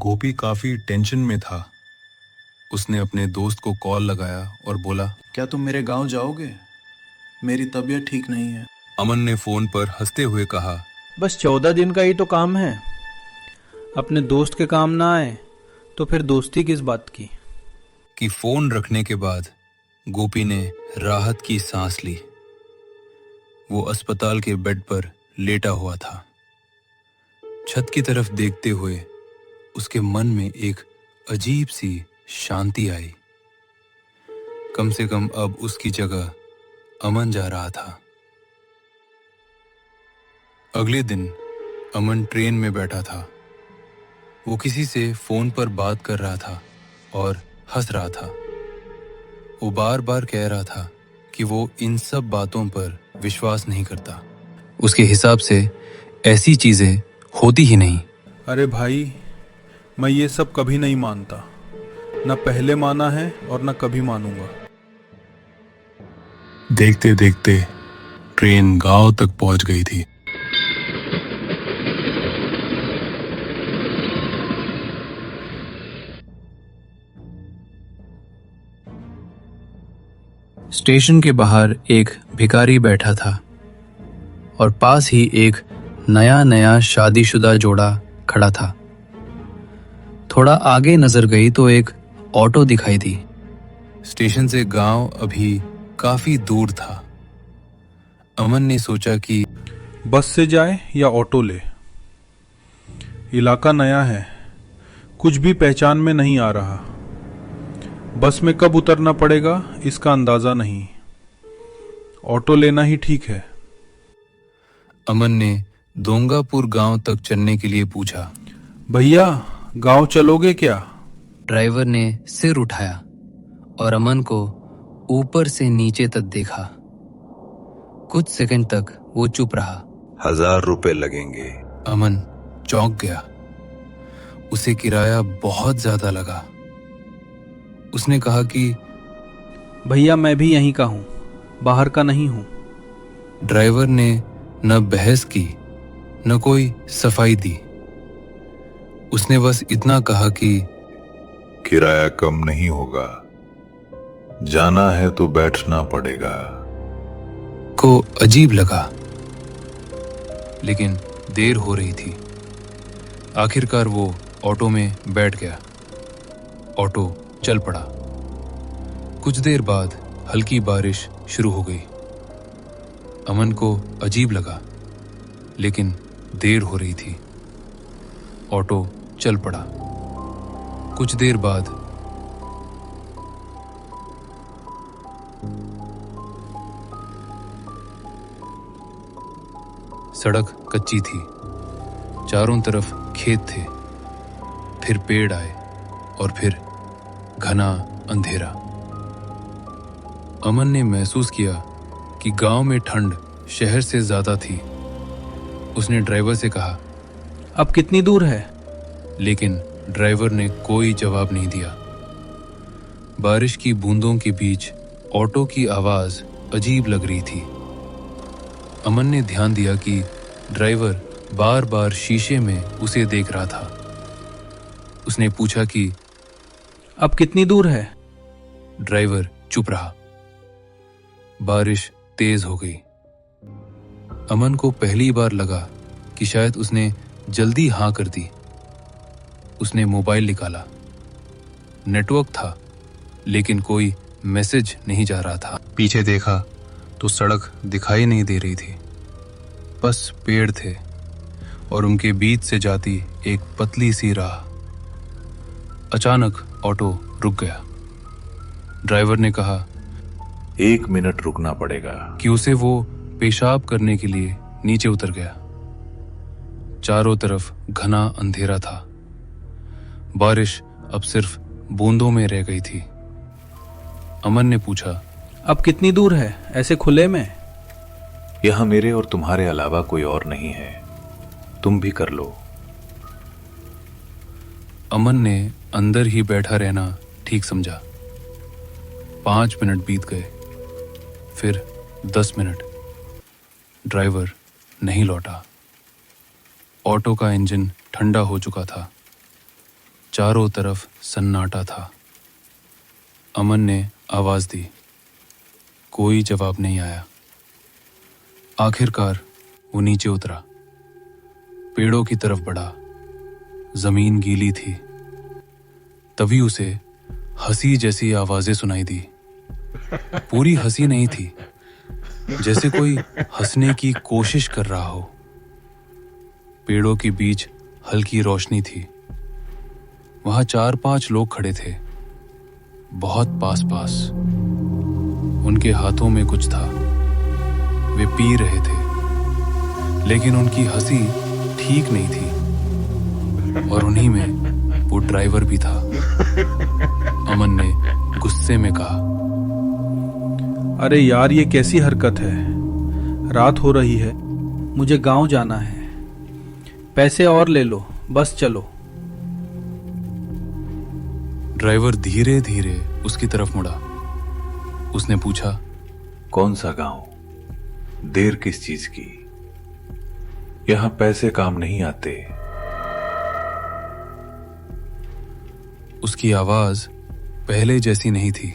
गोपी काफी टेंशन में था। उसने अपने दोस्त को कॉल लगाया और बोला, क्या तुम मेरे गांव जाओगे? मेरी तबीयत ठीक नहीं है। अमन ने फोन पर हंसते हुए कहा, बस 14 दिन का ही तो काम है। अपने दोस्त के काम ना आए तो फिर दोस्ती किस बात की। कि फोन रखने के बाद गोपी ने राहत की सांस ली। वो अस्पताल के बेड पर लेटा हुआ था। छत की तरफ देखते हुए उसके मन में एक अजीब सी शांति आई। कम से कम अब उसकी जगह अमन जा रहा था। अगले दिन अमन ट्रेन में बैठा था। वो किसी से फोन पर बात कर रहा था और हंस रहा था। वो बार बार कह रहा था कि वो इन सब बातों पर विश्वास नहीं करता। उसके हिसाब से ऐसी चीजें होती ही नहीं। अरे भाई, मैं ये सब कभी नहीं मानता। न पहले माना है और न कभी मानूंगा। देखते देखते ट्रेन गांव तक पहुंच गई थी। स्टेशन के बाहर एक भिखारी बैठा था और पास ही एक नया नया शादीशुदा जोड़ा खड़ा था। थोड़ा आगे नजर गई तो एक ऑटो दिखाई दी। स्टेशन से गांव अभी काफी दूर था। अमन ने सोचा कि बस से जाए या ऑटो ले। इलाका नया है, कुछ भी पहचान में नहीं आ रहा। बस में कब उतरना पड़ेगा इसका अंदाजा नहीं। ऑटो लेना ही ठीक है। अमन ने दोंगापुर गांव तक चलने के लिए पूछा, भैया, गांव चलोगे क्या? ड्राइवर ने सिर उठाया और अमन को ऊपर से नीचे तक देखा। कुछ सेकंड तक वो चुप रहा। 1000 रुपए लगेंगे। अमन चौंक गया। उसे किराया बहुत ज्यादा लगा। उसने कहा कि भैया, मैं भी यहीं का हूँ, बाहर का नहीं हूँ। ड्राइवर ने न बहस की न कोई सफाई दी। उसने बस इतना कहा कि किराया कम नहीं होगा, जाना है तो बैठना पड़ेगा। को अजीब लगा, लेकिन देर हो रही थी। आखिरकार वो ऑटो में बैठ गया। ऑटो चल पड़ा। कुछ देर बाद हल्की बारिश शुरू हो गई। अमन को अजीब लगा, लेकिन देर हो रही थी। ऑटो चल पड़ा। कुछ देर बाद सड़क कच्ची थी। चारों तरफ खेत थे। फिर पेड़ आए और फिर घना अंधेरा। अमन ने महसूस किया कि गांव में ठंड शहर से ज्यादा थी। उसने ड्राइवर से कहा, अब कितनी दूर है? लेकिन ड्राइवर ने कोई जवाब नहीं दिया। बारिश की बूंदों के बीच ऑटो की आवाज अजीब लग रही थी। अमन ने ध्यान दिया कि ड्राइवर बार बार शीशे में उसे देख रहा था। उसने पूछा कि अब कितनी दूर है? ड्राइवर चुप रहा। बारिश तेज हो गई। अमन को पहली बार लगा कि शायद उसने जल्दी हाँ कर दी। उसने मोबाइल निकाला। नेटवर्क था, लेकिन कोई मैसेज नहीं जा रहा था। पीछे देखा तो सड़क दिखाई नहीं दे रही थी। बस पेड़ थे और उनके बीच से जाती एक पतली सी राह। अचानक ऑटो रुक गया। ड्राइवर ने कहा 1 मिनट रुकना पड़ेगा। कि उसे वो पेशाब करने के लिए नीचे उतर गया। चारों तरफ घना अंधेरा था। बारिश अब सिर्फ बूंदों में रह गई थी। अमन ने पूछा, अब कितनी दूर है ऐसे खुले में? यहां मेरे और तुम्हारे अलावा कोई और नहीं है, तुम भी कर लो। अमन ने अंदर ही बैठा रहना ठीक समझा। 5 मिनट बीत गए, फिर 10 मिनट। ड्राइवर नहीं लौटा। ऑटो का इंजन ठंडा हो चुका था। चारों तरफ सन्नाटा था। अमन ने आवाज दी, कोई जवाब नहीं आया। आखिरकार वो नीचे उतरा, पेड़ों की तरफ बढ़ा। जमीन गीली थी। तभी उसे हंसी जैसी आवाजें सुनाई दी। पूरी हंसी नहीं थी, जैसे कोई हंसने की कोशिश कर रहा हो। पेड़ों के बीच हल्की रोशनी थी। वहां 4-5 लोग खड़े थे, बहुत पास पास। उनके हाथों में कुछ था। वे पी रहे थे, लेकिन उनकी हंसी ठीक नहीं थी। और उन्हीं में वो ड्राइवर भी था। अमन ने गुस्से में कहा, अरे यार, ये कैसी हरकत है? रात हो रही है। मुझे गांव जाना है, पैसे और ले लो, बस चलो। ड्राइवर धीरे धीरे उसकी तरफ मुड़ा। उसने पूछा, कौन सा गांव? देर किस चीज की? यहां पैसे काम नहीं आते। उसकी आवाज पहले जैसी नहीं थी।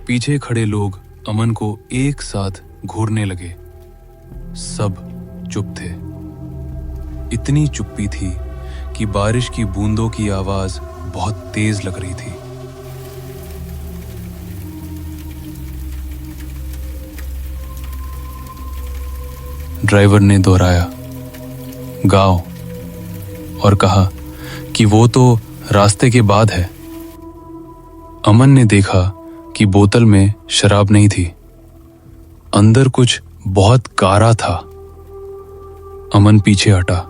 पीछे खड़े लोग अमन को एक साथ घूरने लगे। सब चुप थे। इतनी चुप्पी थी कि बारिश की बूंदों की आवाज बहुत तेज लग रही थी। ड्राइवर ने दोहराया, गांव, और कहा कि वो तो रास्ते के बाद है। अमन ने देखा कि बोतल में शराब नहीं थी, अंदर कुछ बहुत कारा था। अमन पीछे हटा।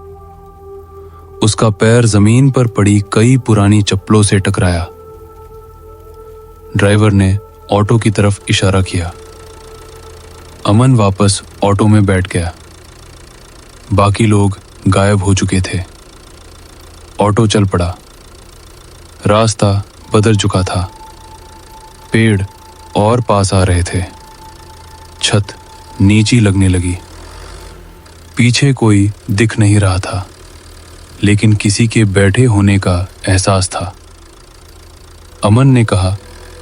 उसका पैर जमीन पर पड़ी कई पुरानी चप्पलों से टकराया। ड्राइवर ने ऑटो की तरफ इशारा किया। अमन वापस ऑटो में बैठ गया। बाकी लोग गायब हो चुके थे। ऑटो चल पड़ा। रास्ता बदल चुका था। पेड़ और पास आ रहे थे। छत नीची लगने लगी। पीछे कोई दिख नहीं रहा था, लेकिन किसी के बैठे होने का एहसास था। अमन ने कहा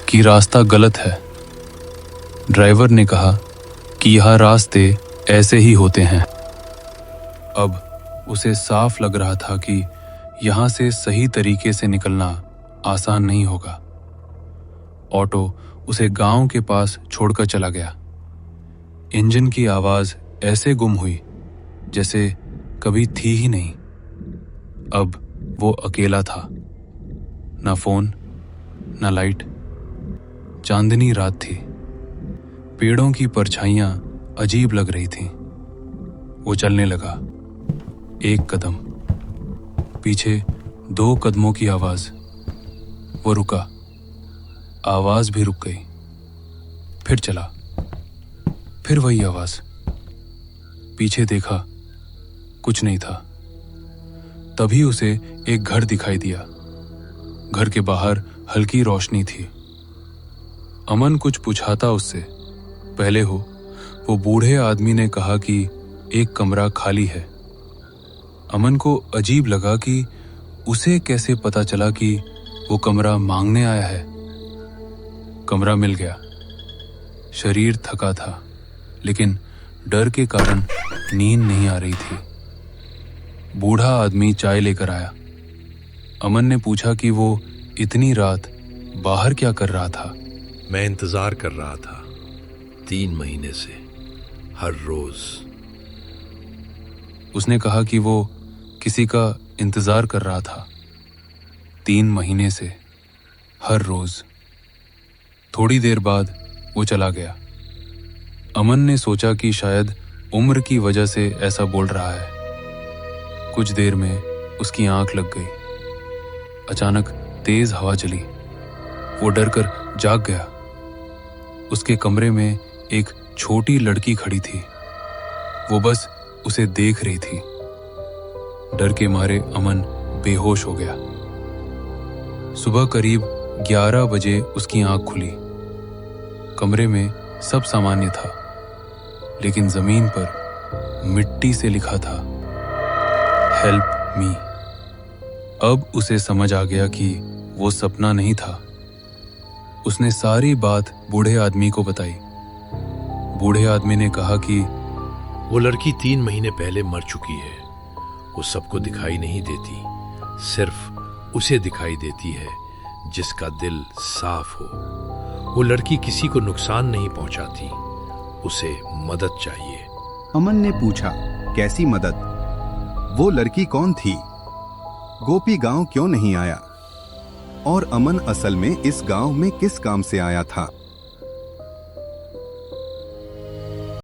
कि रास्ता गलत है। ड्राइवर ने कहा कि यह रास्ते ऐसे ही होते हैं। अब उसे साफ लग रहा था कि यहां से सही तरीके से निकलना आसान नहीं होगा। ऑटो उसे गांव के पास छोड़कर चला गया। इंजन की आवाज ऐसे गुम हुई जैसे कभी थी ही नहीं। अब वो अकेला था। ना फोन, ना लाइट। चांदनी रात थी। पेड़ों की परछाइयां अजीब लग रही थीं। वो चलने लगा। 1 कदम, पीछे 2 कदमों की आवाज। वो रुका। आवाज भी रुक गई। फिर चला। फिर वही आवाज। पीछे देखा, कुछ नहीं था। तभी उसे एक घर दिखाई दिया। घर के बाहर हल्की रोशनी थी। अमन कुछ पूछाता उससे पहले हो वो बूढ़े आदमी ने कहा कि एक कमरा खाली है। अमन को अजीब लगा कि उसे कैसे पता चला कि वो कमरा मांगने आया है। कमरा मिल गया। शरीर थका था, लेकिन डर के कारण नींद नहीं आ रही थी। बूढ़ा आदमी चाय लेकर आया। अमन ने पूछा कि वो इतनी रात बाहर क्या कर रहा था। मैं इंतजार कर रहा था 3 महीने से, हर रोज। उसने कहा कि वो किसी का इंतजार कर रहा था 3 महीने से, हर रोज। थोड़ी देर बाद वो चला गया। अमन ने सोचा कि शायद उम्र की वजह से ऐसा बोल रहा है। कुछ देर में उसकी आंख लग गई। अचानक तेज हवा चली। वो डरकर जाग गया। उसके कमरे में एक छोटी लड़की खड़ी थी। वो बस उसे देख रही थी। डर के मारे अमन बेहोश हो गया। सुबह करीब 11 बजे उसकी आंख खुली। कमरे में सब सामान्य था, लेकिन जमीन पर मिट्टी से लिखा था, हेल्प मी। अब उसे समझ आ गया कि वो सपना नहीं था। उसने सारी बात बूढ़े आदमी को बताई। बूढ़े आदमी ने कहा कि वो लड़की 3 महीने पहले मर चुकी है। वो सबको दिखाई नहीं देती, सिर्फ उसे दिखाई देती है जिसका दिल साफ हो। वो लड़की किसी को नुकसान नहीं पहुंचाती, उसे मदद चाहिए। अमन ने पूछा, कैसी मदद? वो लड़की कौन थी? गोपी गांव क्यों नहीं आया? और अमन असल में इस गांव में किस काम से आया था?